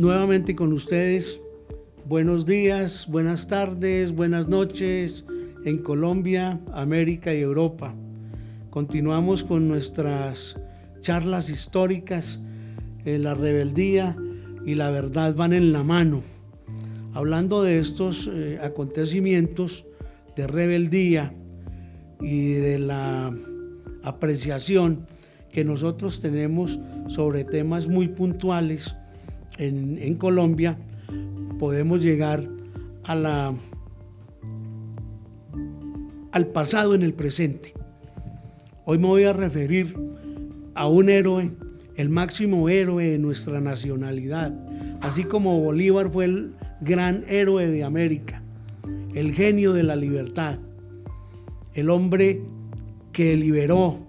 nuevamente con ustedes. Buenos días, buenas tardes, buenas noches en Colombia, América y Europa. Continuamos con nuestras charlas históricas. La rebeldía y la verdad van en la mano. Hablando de estos acontecimientos de rebeldía y de la apreciación que nosotros tenemos sobre temas muy puntuales en Colombia, podemos llegar al pasado en el presente. Hoy me voy a referir a un héroe, el máximo héroe de nuestra nacionalidad, así como Bolívar fue el gran héroe de América, el genio de la libertad, el hombre que libertó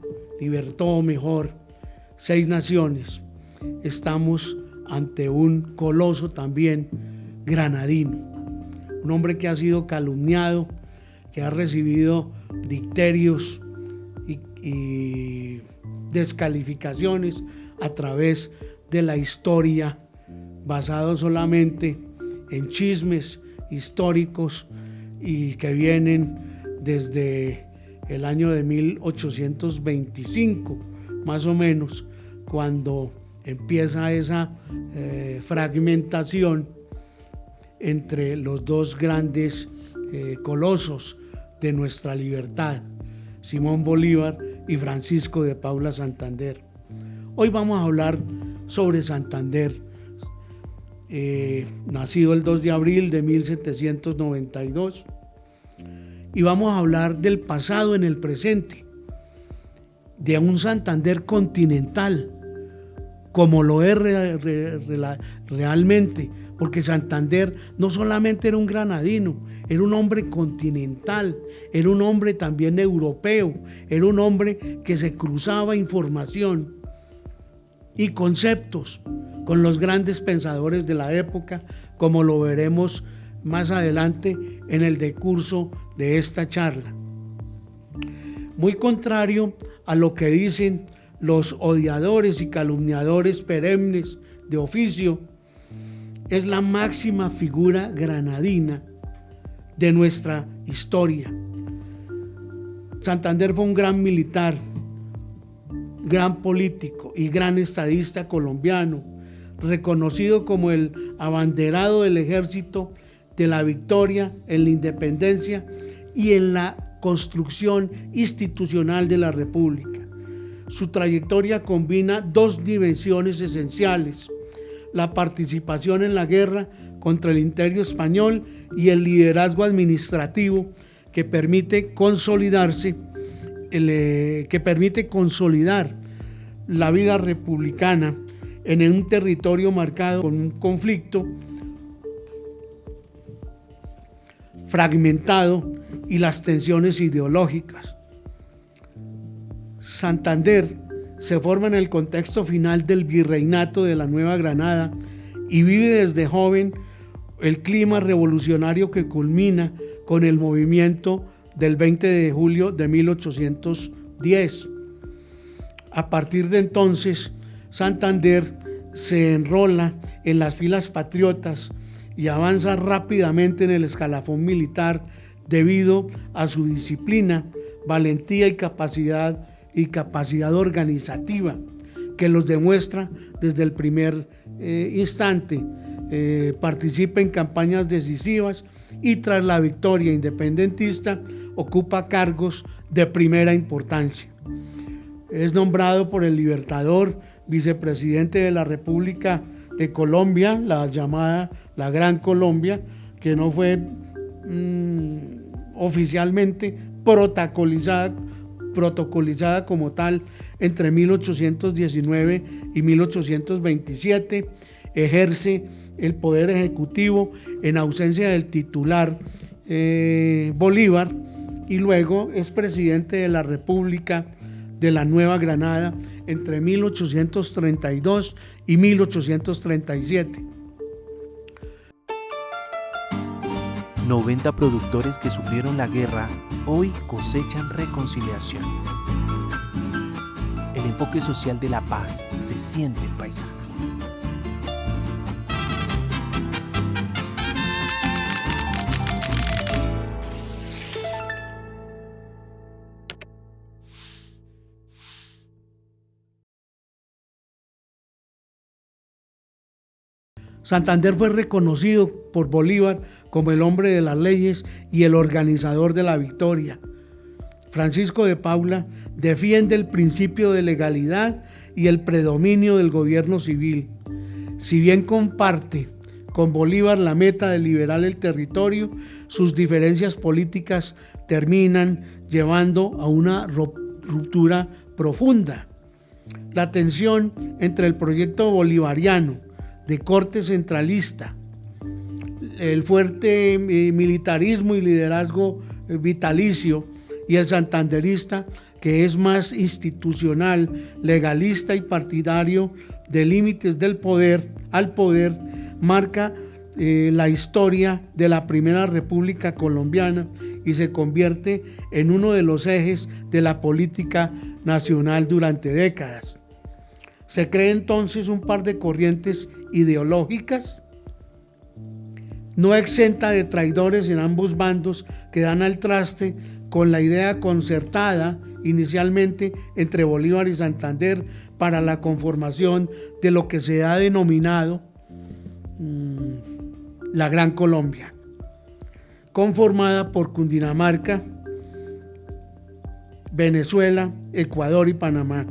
6 naciones. Estamos ante un coloso también granadino, un hombre que ha sido calumniado, que ha recibido dicterios y descalificaciones a través de la historia, basado solamente en chismes históricos y que vienen desde el año de 1825, más o menos, cuando empieza esa fragmentación entre los dos grandes colosos de nuestra libertad, Simón Bolívar y Francisco de Paula Santander. Hoy vamos a hablar sobre Santander, nacido el 2 de abril de 1792, y vamos a hablar del pasado en el presente, de un Santander continental, como lo es realmente, porque Santander no solamente era un granadino, era un hombre continental, era un hombre también europeo, era un hombre que se cruzaba información y conceptos con los grandes pensadores de la época, como lo veremos más adelante en el decurso de esta charla. Muy contrario a lo que dicen los odiadores y calumniadores perennes de oficio, es la máxima figura granadina de nuestra historia. Santander fue un gran militar, gran político y gran estadista colombiano, reconocido como el abanderado del ejército de la victoria en la independencia y en la construcción institucional de la República. Su trayectoria combina 2 dimensiones esenciales: la participación en la guerra contra el Imperio Español y el liderazgo administrativo que permite consolidar la vida republicana en un territorio marcado con un conflicto fragmentado y las tensiones ideológicas. Santander se forma en el contexto final del virreinato de la Nueva Granada y vive desde joven el clima revolucionario que culmina con el movimiento del 20 de julio de 1810. A partir de entonces, Santander se enrola en las filas patriotas y avanza rápidamente en el escalafón militar debido a su disciplina, valentía y capacidad organizativa, que los demuestra desde el primer instante. Participa en campañas decisivas y tras la victoria independentista ocupa cargos de primera importancia. Es nombrado por el Libertador vicepresidente de la República de Colombia, la llamada la Gran Colombia, que no fue oficialmente protocolizada como tal entre 1819 y 1827. Ejerce el poder ejecutivo en ausencia del titular Bolívar, y luego es presidente de la República de la Nueva Granada entre 1832 y 1837. 90 productores que sufrieron la guerra hoy cosechan reconciliación. El enfoque social de la paz se siente en Paisana. Santander fue reconocido por Bolívar como el hombre de las leyes y el organizador de la victoria. Francisco de Paula defiende el principio de legalidad y el predominio del gobierno civil. Si bien comparte con Bolívar la meta de liberar el territorio, sus diferencias políticas terminan llevando a una ruptura profunda. La tensión entre el proyecto bolivariano de corte centralista, el fuerte militarismo y liderazgo vitalicio, y el santanderista, que es más institucional, legalista y partidario de límites del poder al poder, marca la historia de la Primera República Colombiana y se convierte en uno de los ejes de la política nacional durante décadas. Se cree entonces un par de corrientes ideológicas no exenta de traidores en ambos bandos que dan al traste con la idea concertada inicialmente entre Bolívar y Santander para la conformación de lo que se ha denominado la Gran Colombia, conformada por Cundinamarca, Venezuela, Ecuador y Panamá.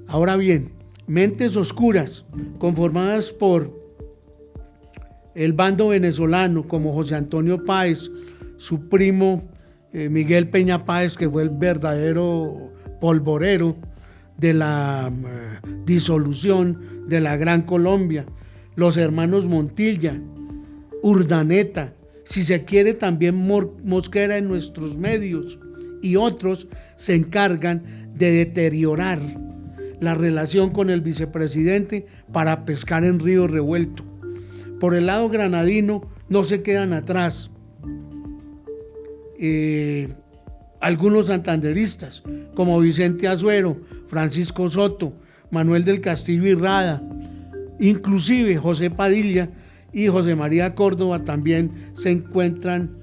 Ahora bien, mentes oscuras conformadas por el bando venezolano como José Antonio Páez, su primo Miguel Peña Páez, que fue el verdadero polvorero de la disolución de la Gran Colombia, los hermanos Montilla, Urdaneta, si se quiere también Mosquera en nuestros medios, y otros se encargan de deteriorar la relación con el vicepresidente para pescar en río revuelto. Por el lado granadino no se quedan atrás algunos santanderistas como Vicente Azuero, Francisco Soto, Manuel del Castillo y Rada, inclusive José Padilla y José María Córdoba también se encuentran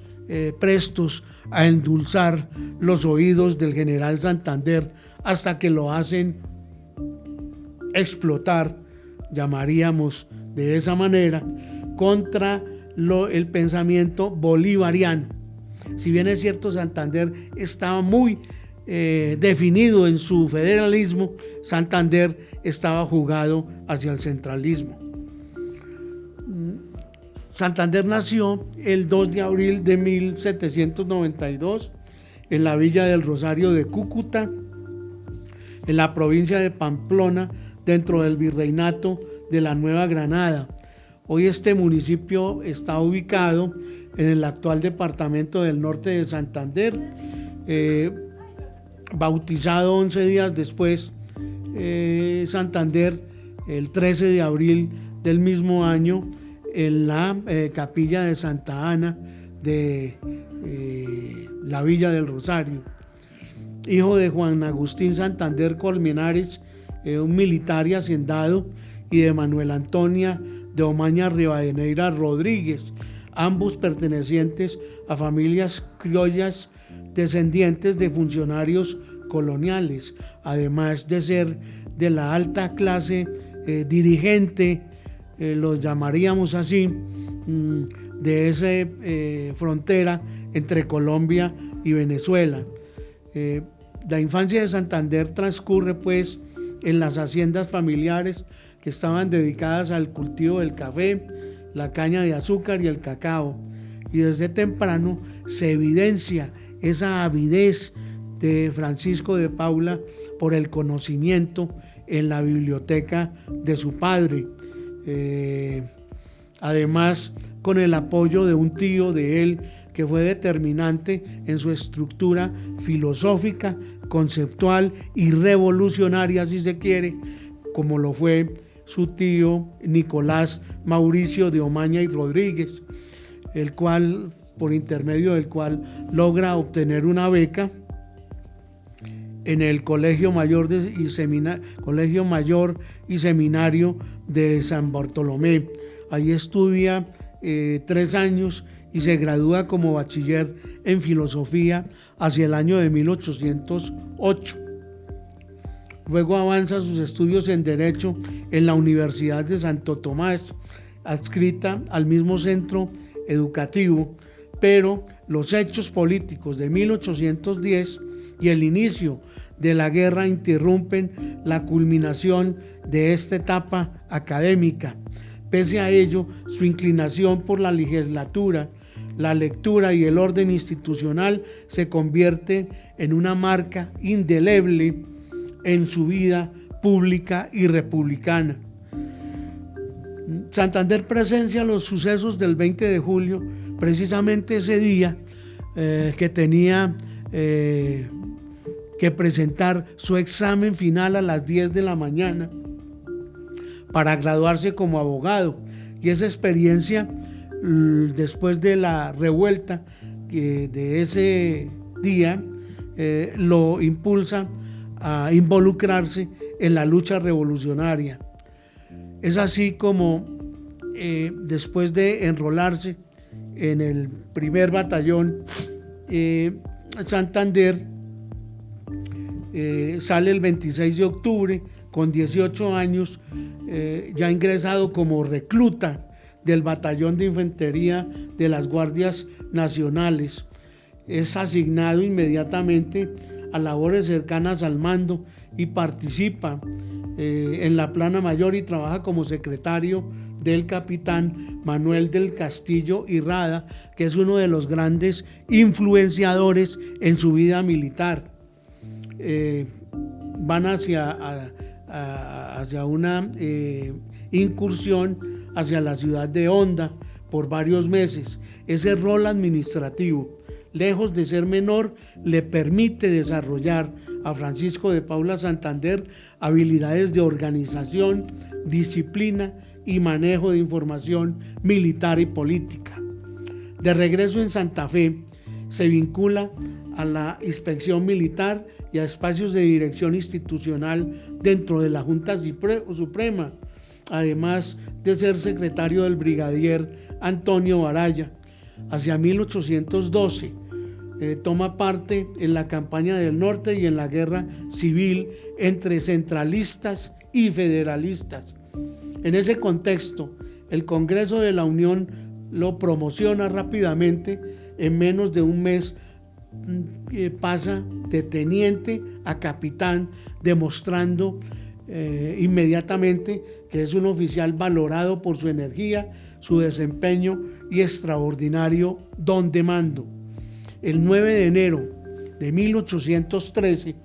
prestos a endulzar los oídos del general Santander hasta que lo hacen explotar, llamaríamos de esa manera, contra el pensamiento bolivariano. Si bien es cierto, Santander estaba muy definido en su federalismo, Santander estaba jugado hacia el centralismo. Santander nació el 2 de abril de 1792 en la villa del Rosario de Cúcuta, en la provincia de Pamplona, dentro del virreinato de la Nueva Granada. Hoy este municipio está ubicado en el actual departamento del norte de Santander, bautizado 11 días después, Santander, el 13 de abril del mismo año, en la capilla de Santa Ana de la Villa del Rosario. Hijo de Juan Agustín Santander Colmenares, un militar y hacendado, y de Manuela Antonia de Omaña Rivadeneira Rodríguez, ambos pertenecientes a familias criollas descendientes de funcionarios coloniales, además de ser de la alta clase dirigente, los llamaríamos así, de esa frontera entre Colombia y Venezuela. La infancia de Santander transcurre pues en las haciendas familiares que estaban dedicadas al cultivo del café, la caña de azúcar y el cacao, y desde temprano se evidencia esa avidez de Francisco de Paula por el conocimiento en la biblioteca de su padre, además con el apoyo de un tío de él que fue determinante en su estructura filosófica, conceptual y revolucionaria, si se quiere, como lo fue su tío Nicolás Mauricio de Omaña y Rodríguez, el cual, por intermedio del cual logra obtener una beca en el Colegio Mayor y Seminario de San Bartolomé. Allí estudia 3 años y se gradúa como bachiller en filosofía hacia el año de 1808. Luego avanza sus estudios en Derecho en la Universidad de Santo Tomás, adscrita al mismo centro educativo, pero los hechos políticos de 1810 y el inicio de la guerra interrumpen la culminación de esta etapa académica. Pese a ello, su inclinación por la legislatura, la lectura y el orden institucional se convierte en una marca indeleble en su vida pública y republicana. Santander presencia los sucesos del 20 de julio, precisamente ese día que tenía que presentar su examen final a las 10 de la mañana para graduarse como abogado. Y esa experiencia, después de la revuelta de ese día, lo impulsa a involucrarse en la lucha revolucionaria. Es así como después de enrolarse en el primer batallón, Santander sale el 26 de octubre con 18 años, ya ingresado como recluta del batallón de infantería de las Guardias Nacionales. Es asignado inmediatamente a labores cercanas al mando y participa en la plana mayor y trabaja como secretario del capitán Manuel del Castillo y Rada, que es uno de los grandes influenciadores en su vida militar. Van hacia una incursión hacia la ciudad de Honda por varios meses. Ese rol administrativo, lejos de ser menor, le permite desarrollar a Francisco de Paula Santander habilidades de organización, disciplina y manejo de información militar y política. De regreso en Santa Fe, se vincula a la inspección militar y a espacios de dirección institucional dentro de la Junta Suprema, además de ser secretario del brigadier Antonio Baraya. Hacia 1812 toma parte en la campaña del norte y en la guerra civil entre centralistas y federalistas. En ese contexto, el Congreso de la Unión lo promociona rápidamente. En menos de un mes pasa de teniente a capitán, demostrando inmediatamente que es un oficial valorado por su energía, su desempeño y extraordinario don de mando. El 9 de enero de 1813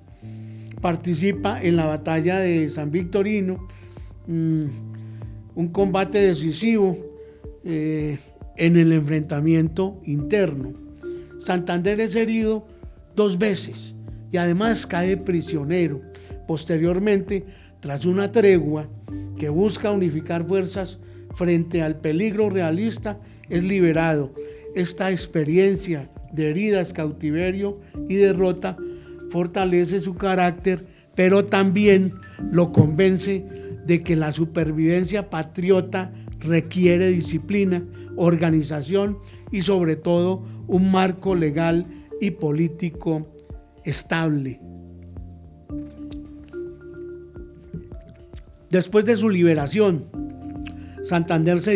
participa en la batalla de San Victorino, un combate decisivo en el enfrentamiento interno. Santander es herido 2 veces y además cae prisionero. Posteriormente, tras una tregua que busca unificar fuerzas frente al peligro realista, es liberado. Esta experiencia de heridas, cautiverio y derrota fortalece su carácter, pero también lo convence de que la supervivencia patriota requiere disciplina, organización y sobre todo un marco legal y político estable. Después de su liberación, Santander se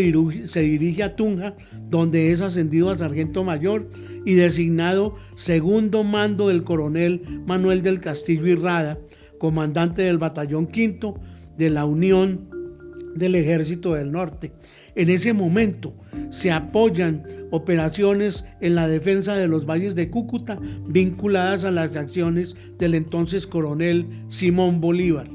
dirige a Tunja, donde es ascendido a sargento mayor y designado segundo mando del coronel Manuel del Castillo y Rada, comandante del batallón quinto de la Unión del Ejército del Norte. En ese momento se apoyan operaciones en la defensa de los valles de Cúcuta vinculadas a las acciones del entonces coronel Simón Bolívar.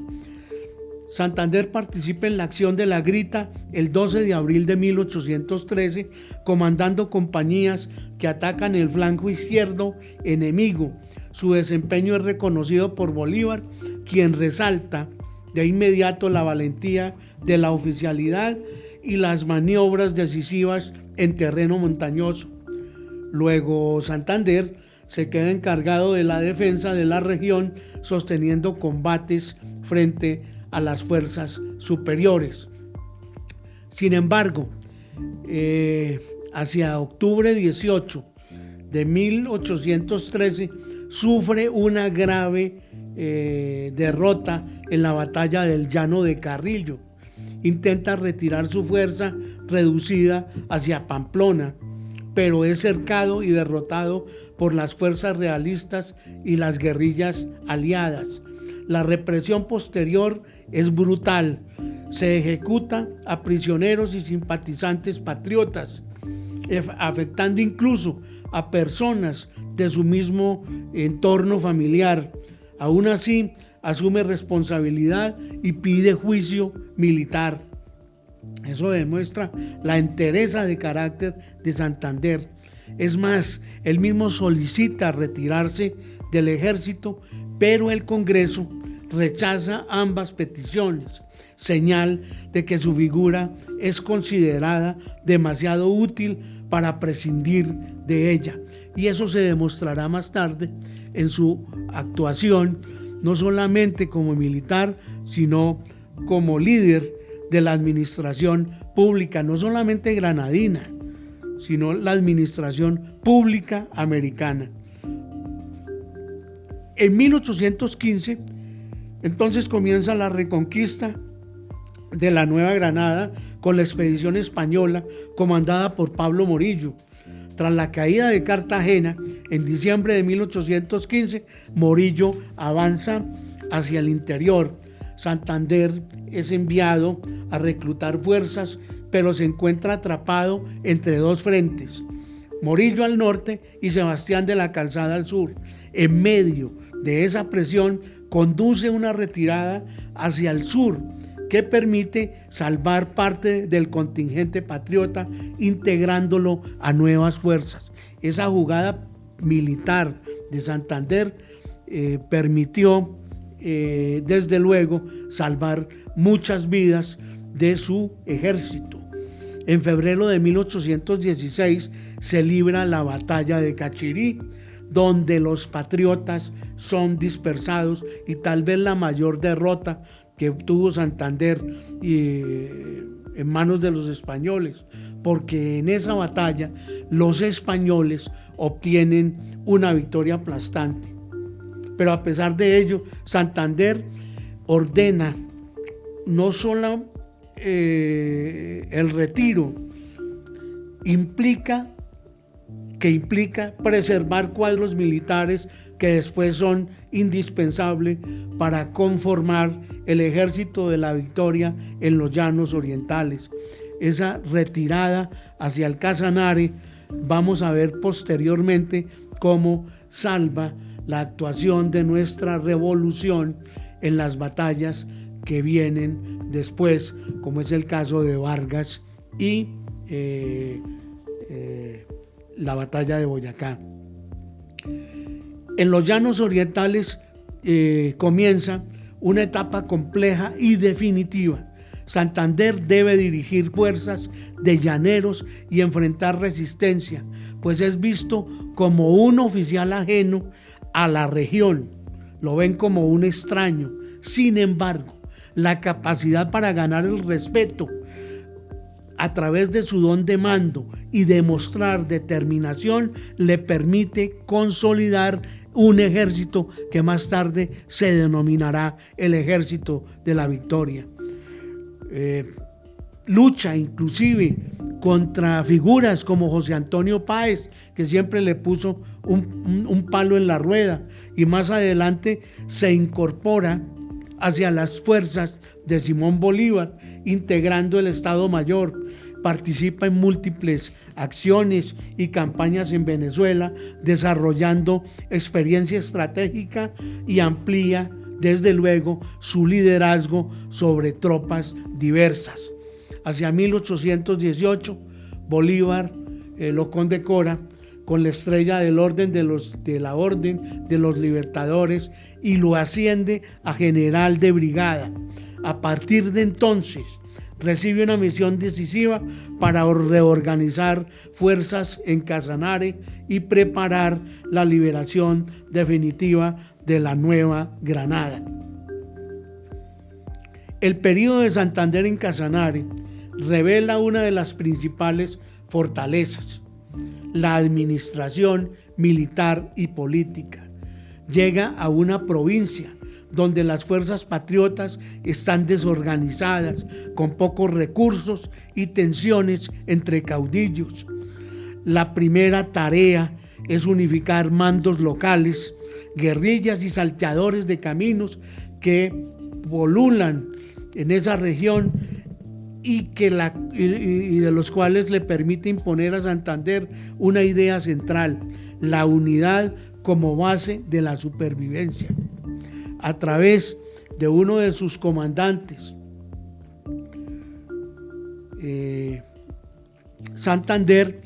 Santander participa en la acción de La Grita el 12 de abril de 1813, comandando compañías que atacan el flanco izquierdo enemigo. Su desempeño es reconocido por Bolívar, quien resalta de inmediato la valentía de la oficialidad y las maniobras decisivas en terreno montañoso. Luego Santander se queda encargado de la defensa de la región, sosteniendo combates frente a las fuerzas superiores. Sin embargo, hacia octubre 18 de 1813 sufre una grave derrota en la batalla del Llano de Carrillo. Intenta retirar su fuerza reducida hacia Pamplona, pero es cercado y derrotado por las fuerzas realistas y las guerrillas aliadas. La represión posterior es brutal. Se ejecuta a prisioneros y simpatizantes patriotas, afectando incluso a personas de su mismo entorno familiar. Aún así, asume responsabilidad y pide juicio militar. Eso demuestra la entereza de carácter de Santander. Es más, él mismo solicita retirarse del ejército, pero el Congreso rechaza ambas peticiones, señal de que su figura es considerada demasiado útil para prescindir de ella. Y eso se demostrará más tarde en su actuación, no solamente como militar, sino como líder de la administración pública, no solamente granadina, sino la administración pública americana. En 1815, entonces comienza la reconquista de la Nueva Granada con la expedición española comandada por Pablo Morillo. Tras la caída de Cartagena en diciembre de 1815, Morillo avanza hacia el interior. Santander es enviado a reclutar fuerzas, pero se encuentra atrapado entre dos frentes, Morillo al norte y Sebastián de la Calzada al sur. En medio de esa presión conduce una retirada hacia el sur que permite salvar parte del contingente patriota, integrándolo a nuevas fuerzas. Esa jugada militar de Santander permitió desde luego salvar muchas vidas de su ejército. En febrero de 1816 se libra la batalla de Cachirí, donde los patriotas son dispersados, y tal vez la mayor derrota que tuvo Santander en manos de los españoles, porque en esa batalla los españoles obtienen una victoria aplastante. Pero a pesar de ello, Santander ordena no solo el retiro, implica preservar cuadros militares que después son indispensables para conformar el ejército de la victoria en los llanos orientales. Esa retirada hacia el Casanare, vamos a ver posteriormente cómo salva la actuación de nuestra revolución en las batallas que vienen después, como es el caso de Vargas y la batalla de Boyacá. En los llanos orientales comienza una etapa compleja y definitiva. Santander debe dirigir fuerzas de llaneros y enfrentar resistencia, pues es visto como un oficial ajeno a la región. Lo ven como un extraño. Sin embargo, la capacidad para ganar el respeto a través de su don de mando y demostrar determinación le permite consolidar un ejército que más tarde se denominará el Ejército de la Victoria. Lucha inclusive contra figuras como José Antonio Páez, que siempre le puso un palo en la rueda, y más adelante se incorpora hacia las fuerzas de Simón Bolívar, integrando el Estado Mayor. Participa en múltiples acciones y campañas en Venezuela, desarrollando experiencia estratégica, y amplía desde luego su liderazgo sobre tropas diversas. Hacia 1818, Bolívar lo condecora con la estrella de la Orden de los Libertadores y lo asciende a general de brigada. A partir de entonces, recibe una misión decisiva para reorganizar fuerzas en Casanare y preparar la liberación definitiva de la Nueva Granada. El período de Santander en Casanare revela una de las principales fortalezas: la administración militar y política. Llega a una provincia donde las fuerzas patriotas están desorganizadas, con pocos recursos y tensiones entre caudillos. La primera tarea es unificar mandos locales, guerrillas y salteadores de caminos que polulan en esa región y de los cuales le permite imponer a Santander una idea central: la unidad como base de la supervivencia. A través de uno de sus comandantes, Santander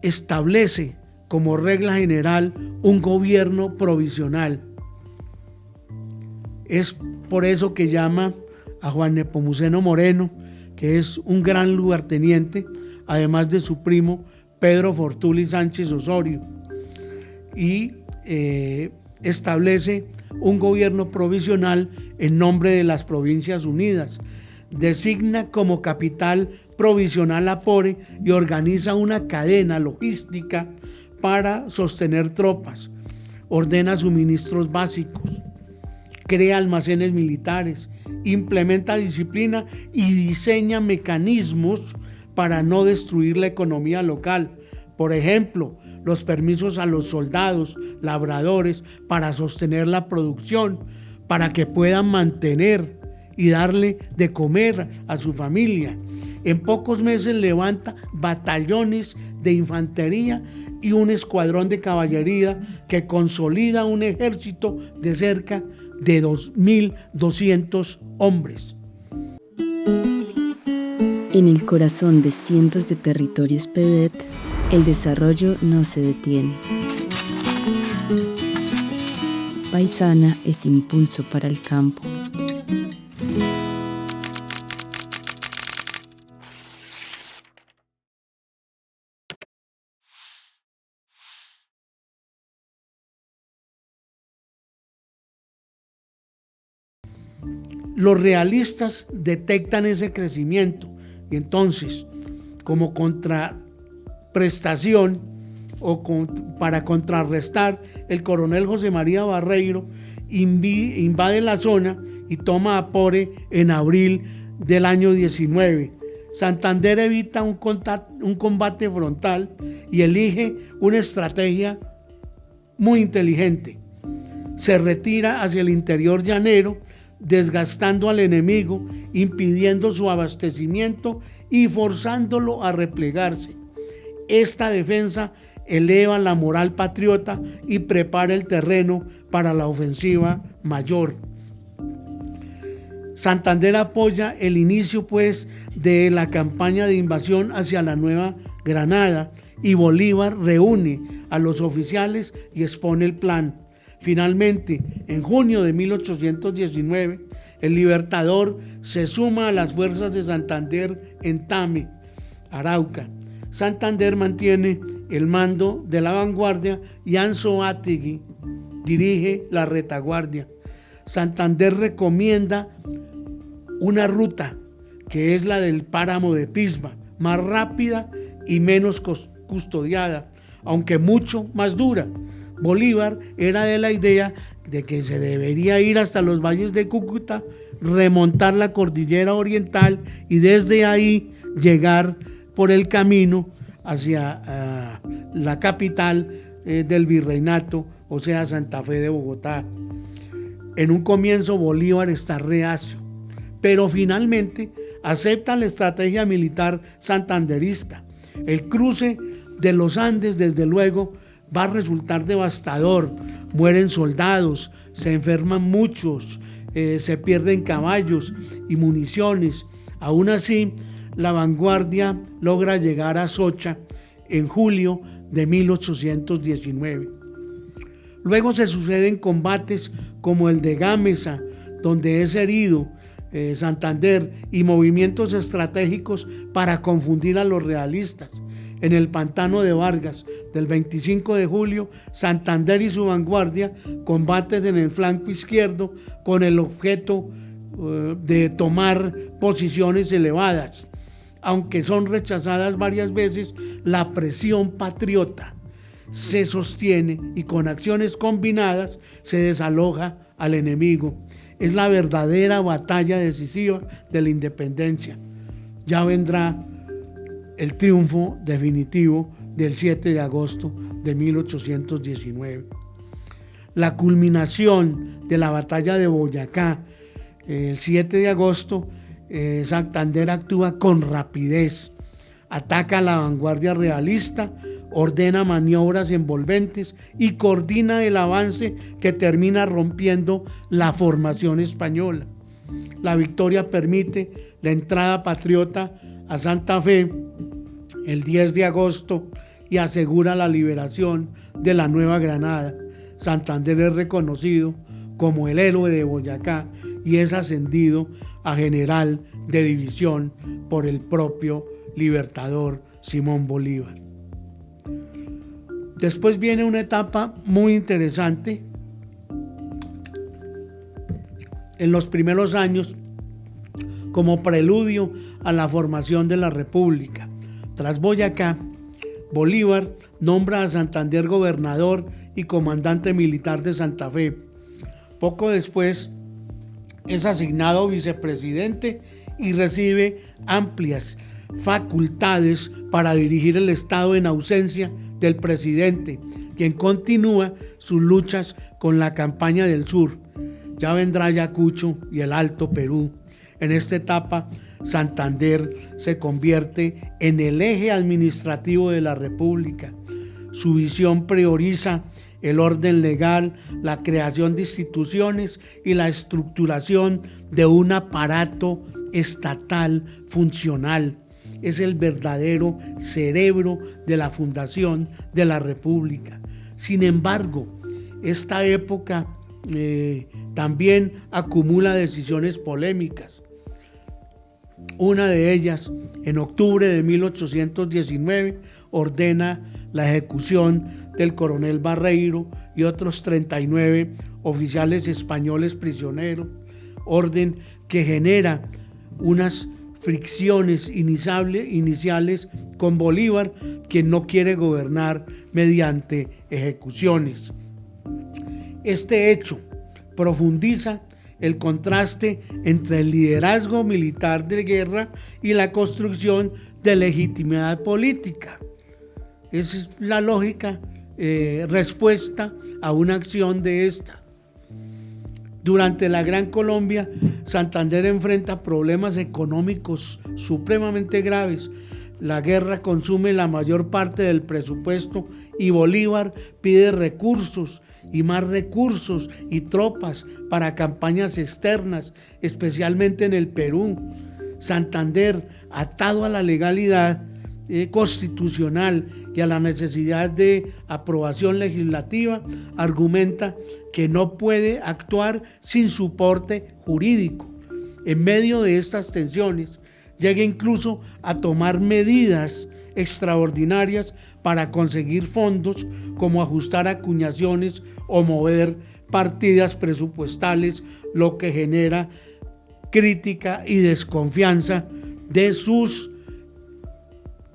establece como regla general un gobierno provisional. Es por eso que llama a Juan Nepomuceno Moreno, que es un gran lugarteniente, además de su primo Pedro Fortuli Sánchez Osorio, y establece un gobierno provisional en nombre de las Provincias Unidas. Designa como capital provisional Apore y organiza una cadena logística para sostener tropas. Ordena suministros básicos, crea almacenes militares, implementa disciplina y diseña mecanismos para no destruir la economía local. Por ejemplo, los permisos a los soldados, labradores, para sostener la producción, para que puedan mantener y darle de comer a su familia. En pocos meses levanta batallones de infantería y un escuadrón de caballería que consolida un ejército de cerca de 2.200 hombres. En el corazón de cientos de territorios PEDET, el desarrollo no se detiene. Paisana es impulso para el campo. Los realistas detectan ese crecimiento y entonces, como contraprestación para contrarrestar, el coronel José María Barreiro invade la zona y toma Apore en abril del año 19. Santander evita un combate frontal y elige una estrategia muy inteligente. Se retira hacia el interior llanero, desgastando al enemigo, impidiendo su abastecimiento y forzándolo a replegarse. Esta defensa eleva la moral patriota y prepara el terreno para la ofensiva mayor. Santander apoya el inicio, pues, de la campaña de invasión hacia la Nueva Granada y Bolívar reúne a los oficiales y expone el plan. Finalmente, en junio de 1819, el Libertador se suma a las fuerzas de Santander en Tame, Arauca. Santander mantiene el mando de la vanguardia y Anzoátegui dirige la retaguardia. Santander recomienda una ruta que es la del páramo de Pisba, más rápida y menos custodiada, aunque mucho más dura. Bolívar era de la idea de que se debería ir hasta los valles de Cúcuta, remontar la cordillera oriental y desde ahí llegar por el camino hacia la capital del virreinato, o sea, Santa Fe de Bogotá. En un comienzo Bolívar está reacio, pero finalmente acepta la estrategia militar santanderista. El cruce de los Andes, desde luego, va a resultar devastador. Mueren soldados, se enferman muchos, se pierden caballos y municiones. Aún así, la vanguardia logra llegar a Socha en julio de 1819. Luego se suceden combates como el de Gámeza, donde es herido Santander, y movimientos estratégicos para confundir a los realistas. En el pantano de Vargas, del 25 de julio, Santander y su vanguardia combaten en el flanco izquierdo con el objeto de tomar posiciones elevadas. Aunque son rechazadas varias veces, la presión patriota se sostiene y con acciones combinadas se desaloja al enemigo. Es la verdadera batalla decisiva de la independencia. Ya vendrá el triunfo definitivo del 7 de agosto de 1819. La culminación de la batalla de Boyacá, el 7 de agosto, Santander actúa con rapidez, ataca a la vanguardia realista, ordena maniobras envolventes y coordina el avance que termina rompiendo la formación española. La victoria permite la entrada patriota a Santa Fe el 10 de agosto y asegura la liberación de la Nueva Granada. Santander es reconocido como el héroe de Boyacá y es ascendido a general de división por el propio libertador Simón Bolívar. Después viene una etapa muy interesante. En los primeros años, como preludio a la formación de la República. Tras Boyacá, Bolívar nombra a Santander gobernador y comandante militar de Santa Fe. Poco después es asignado vicepresidente y recibe amplias facultades para dirigir el Estado en ausencia del presidente, quien continúa sus luchas con la campaña del sur. Ya vendrá Ayacucho y el Alto Perú. En esta etapa, Santander se convierte en el eje administrativo de la República. Su visión prioriza el orden legal, la creación de instituciones y la estructuración de un aparato estatal funcional. Es el verdadero cerebro de la fundación de la República. Sin embargo, esta época también acumula decisiones polémicas. Una de ellas, en octubre de 1819, ordena la ejecución del coronel Barreiro y otros 39 oficiales españoles prisioneros, orden que genera unas fricciones iniciales con Bolívar, quien no quiere gobernar mediante ejecuciones. Este hecho profundiza el contraste entre el liderazgo militar de guerra y la construcción de legitimidad política. Es la lógica respuesta a una acción de esta. Durante la Gran Colombia, Santander enfrenta problemas económicos supremamente graves. La guerra consume la mayor parte del presupuesto y Bolívar pide recursos y más recursos y tropas para campañas externas, especialmente en el Perú. Santander, atado a la legalidad constitucional y a la necesidad de aprobación legislativa, argumenta que no puede actuar sin soporte jurídico. En medio de estas tensiones, llega incluso a tomar medidas extraordinarias para conseguir fondos, como ajustar acuñaciones o mover partidas presupuestales, lo que genera crítica y desconfianza de sus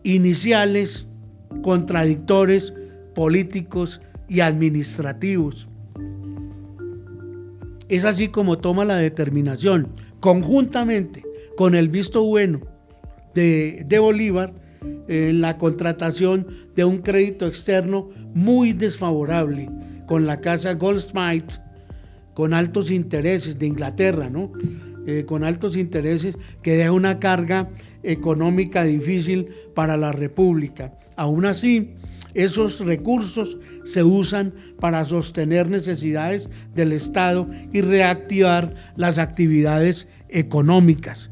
iniciales contradictores políticos y administrativos. Es así como toma la determinación, conjuntamente con el visto bueno de Bolívar, la contratación de un crédito externo muy desfavorable con la casa Goldsmith, con altos intereses de Inglaterra, con altos intereses, que deja una carga económica difícil para la República. Aún así, esos recursos se usan para sostener necesidades del Estado y reactivar las actividades económicas.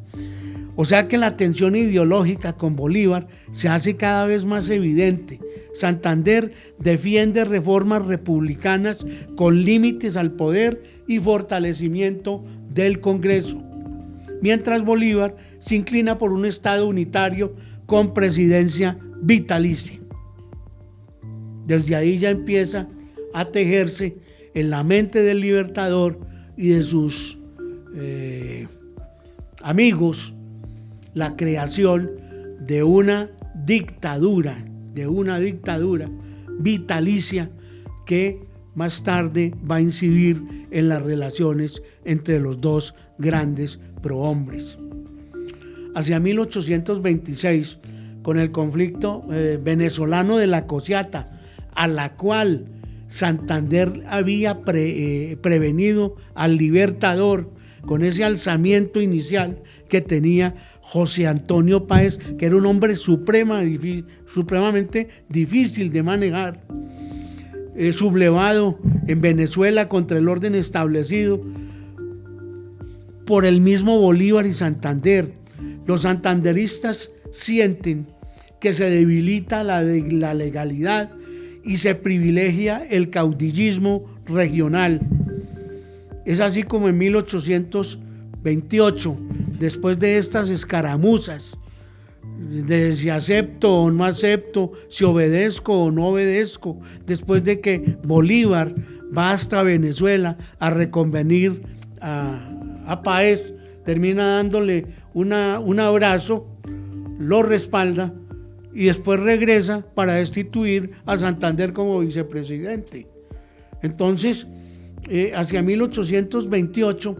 O sea que la tensión ideológica con Bolívar se hace cada vez más evidente. Santander defiende reformas republicanas con límites al poder y fortalecimiento del Congreso, mientras Bolívar se inclina por un Estado unitario con presidencia vitalicia. Desde ahí ya empieza a tejerse en la mente del Libertador y de sus amigos la creación de una dictadura vitalicia que más tarde va a incidir en las relaciones entre los dos grandes prohombres. Hacia 1826, con el conflicto venezolano de la Cociata, a la cual Santander había prevenido al Libertador con ese alzamiento inicial que tenía José Antonio Páez, que era un hombre supremamente difícil de manejar, sublevado en Venezuela contra el orden establecido por el mismo Bolívar y Santander. Los santanderistas sienten que se debilita la legalidad y se privilegia el caudillismo regional. Es así como en 1828, después de estas escaramuzas, de si acepto o no acepto, si obedezco o no obedezco, después de que Bolívar va hasta Venezuela a reconvenir a Páez, termina dándole un abrazo, lo respalda y después regresa para destituir a Santander como vicepresidente. Entonces, hacia 1828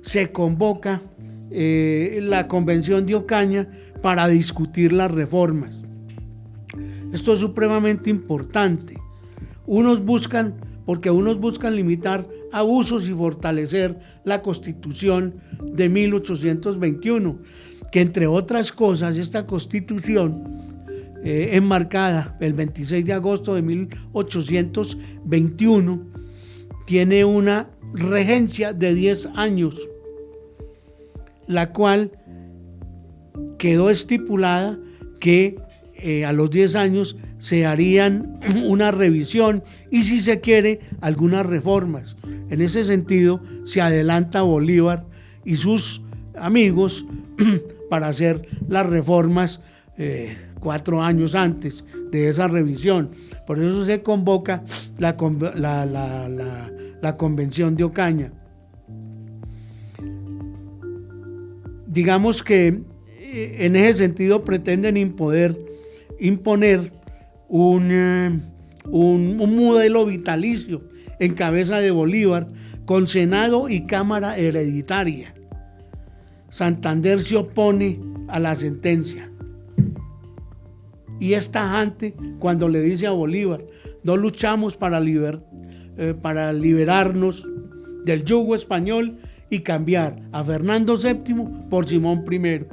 se convoca la Convención de Ocaña para discutir las reformas. Esto es supremamente importante. Unos buscan limitar abusos y fortalecer la Constitución de 1821, que entre otras cosas esta Constitución enmarcada el 26 de agosto de 1821 tiene una regencia de 10 años, la cual quedó estipulada que a los 10 años se harían una revisión y, si se quiere, algunas reformas. En ese sentido, se adelanta Bolívar y sus amigos para hacer las reformas 4 años antes de esa revisión. Por eso se convoca la Convención de Ocaña. Digamos que en ese sentido pretenden imponer un modelo vitalicio en cabeza de Bolívar, con Senado y Cámara hereditaria. Santander se opone a la sentencia y es tajante cuando le dice a Bolívar: no luchamos para liberarnos del yugo español y cambiar a Fernando VII por Simón I.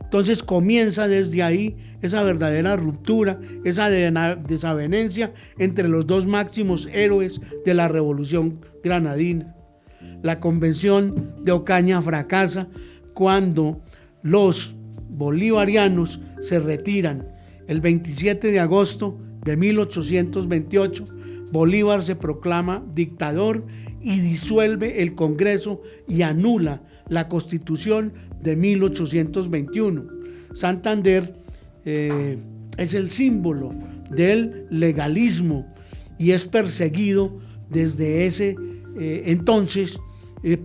Entonces comienza desde ahí esa verdadera ruptura, esa desavenencia entre los dos máximos héroes de la Revolución Granadina. La Convención de Ocaña fracasa cuando los bolivarianos se retiran. El 27 de agosto de 1828, Bolívar se proclama dictador y disuelve el Congreso y anula la Constitución de 1821. Santander es el símbolo del legalismo y es perseguido desde ese entonces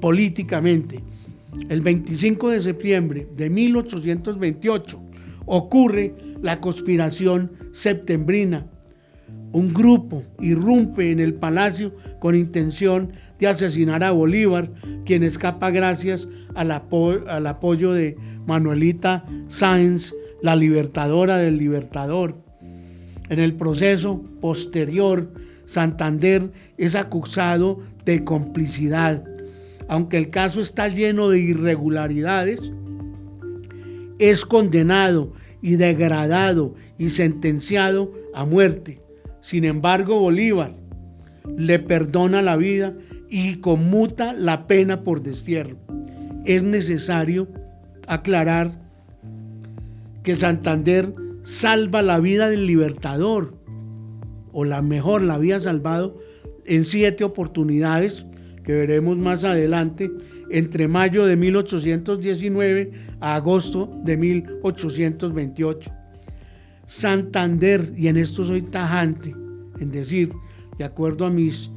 políticamente. El 25 de septiembre de 1828 ocurre la conspiración septembrina. Un grupo irrumpe en el palacio con intención de asesinar a Bolívar, quien escapa gracias al apoyo de Manuelita Sáenz, la libertadora del Libertador. En el proceso posterior, Santander es acusado de complicidad. Aunque el caso está lleno de irregularidades, es condenado y degradado y sentenciado a muerte. Sin embargo, Bolívar le perdona la vida y conmuta la pena por destierro. Es necesario aclarar que Santander salva la vida del Libertador, o la había salvado en 7 oportunidades, que veremos más adelante, entre mayo de 1819 a agosto de 1828. Santander, y en esto soy tajante en decir, de acuerdo a mis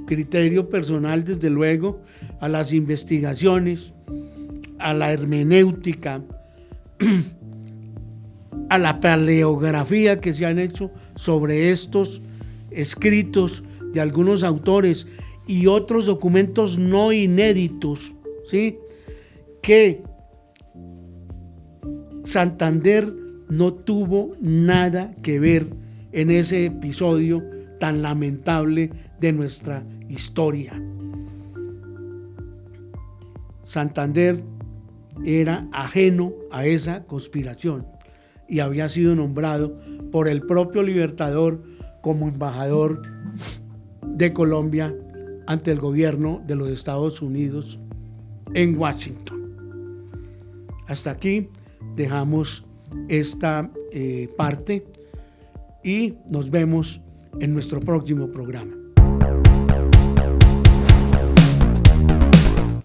criterio personal, desde luego, a las investigaciones, a la hermenéutica, a la paleografía que se han hecho sobre estos escritos de algunos autores y otros documentos no inéditos, ¿sí?, que Santander no tuvo nada que ver en ese episodio tan lamentable de nuestra historia. Santander era ajeno a esa conspiración y había sido nombrado por el propio Libertador como embajador de Colombia ante el gobierno de los Estados Unidos en Washington. Hasta aquí dejamos esta parte y nos vemos en nuestro próximo programa.